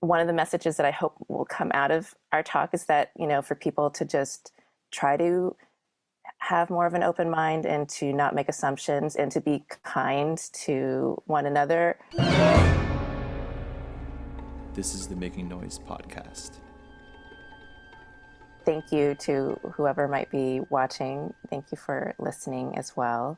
one of the messages that I hope will come out of our talk is that, for people to just try to have more of an open mind and to not make assumptions and to be kind to one another. This is the Making Noise podcast. Thank you to whoever might be watching. Thank you for listening as well.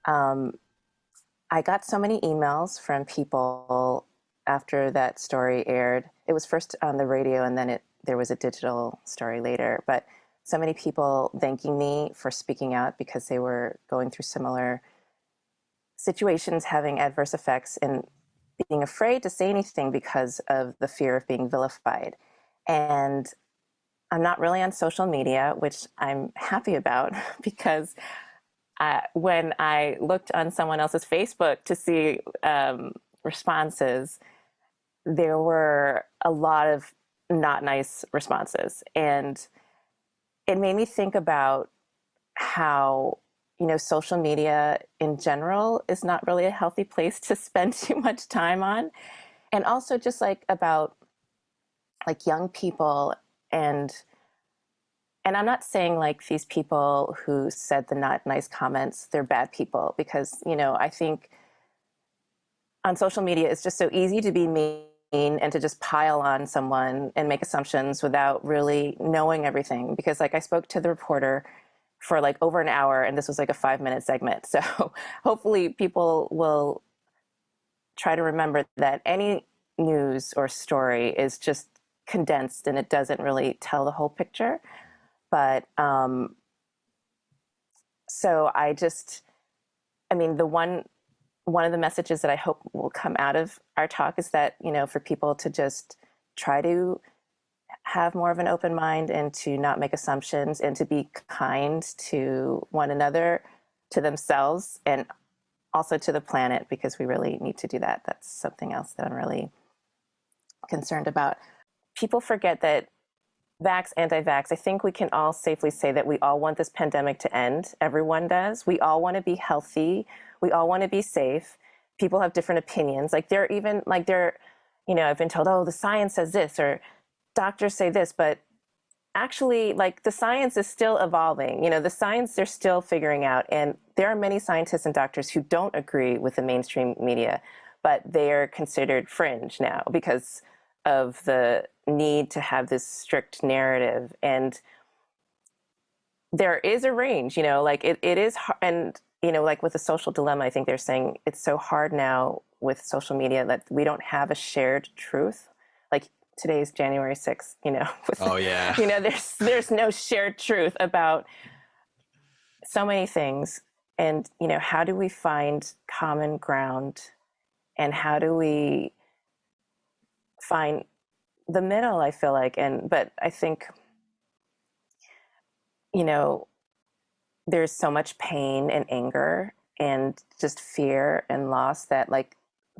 I got so many emails from people after that story aired. It was first on the radio and then there was a digital story later, but so many people thanking me for speaking out because they were going through similar situations, having adverse effects, and being afraid to say anything because of the fear of being vilified. And I'm not really on social media, which I'm happy about because when I looked on someone else's Facebook to see responses, there were a lot of not nice responses. And it made me think about how, social media in general is not really a healthy place to spend too much time on. And also just about young people and I'm not saying these people who said the not nice comments, they're bad people, because, I think on social media, it's just so easy to be mean and to just pile on someone and make assumptions without really knowing everything. Because I spoke to the reporter for over an hour and this was a 5-minute segment. So hopefully people will try to remember that any news or story is just condensed and it doesn't really tell the whole picture. But so one of the messages that I hope will come out of our talk is that, for people to just try to have more of an open mind and to not make assumptions and to be kind to one another, to themselves, and also to the planet, because we really need to do that. That's something else that I'm really concerned about. People forget that vax, anti-vax, I think we can all safely say that we all want this pandemic to end. Everyone does. We all want to be healthy. We all want to be safe. People have different opinions. I've been told, oh, the science says this, or doctors say this, but actually, the science is still evolving. The science they're still figuring out. And there are many scientists and doctors who don't agree with the mainstream media, but they are considered fringe now because of the need to have this strict narrative. And there is a range, it is hard. And, with the social dilemma, I think they're saying it's so hard now with social media that we don't have a shared truth. Today's January 6th, Oh yeah. There's no shared truth about so many things. And, how do we find common ground, and how do we find the middle, I feel like. But I think, there's so much pain and anger and just fear and loss that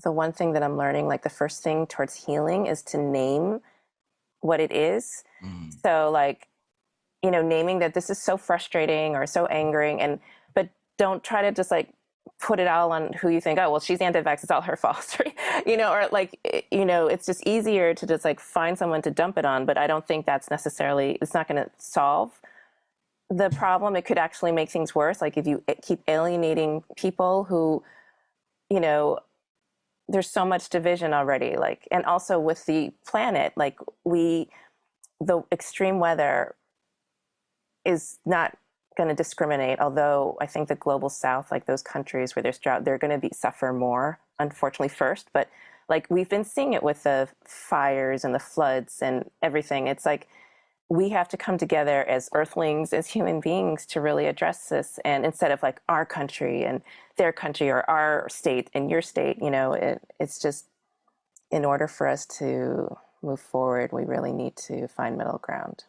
the one thing that I'm learning, the first thing towards healing is to name what it is. So naming that this is so frustrating or so angering, but don't try to just put it all on who you think, oh, well, she's anti-vax, it's all her fault, it's just easier to just find someone to dump it on. But I don't think that's necessarily, it's not going to solve the problem. It could actually make things worse. If you keep alienating people who, there's so much division already, and also with the planet, the extreme weather is not going to discriminate. Although I think the global south, those countries where there's drought, they're going to suffer more, unfortunately, first. But we've been seeing it with the fires and the floods and everything. It's we have to come together as earthlings, as human beings, to really address this. And instead of our country and their country, or our state and your state, it's just, in order for us to move forward, we really need to find middle ground.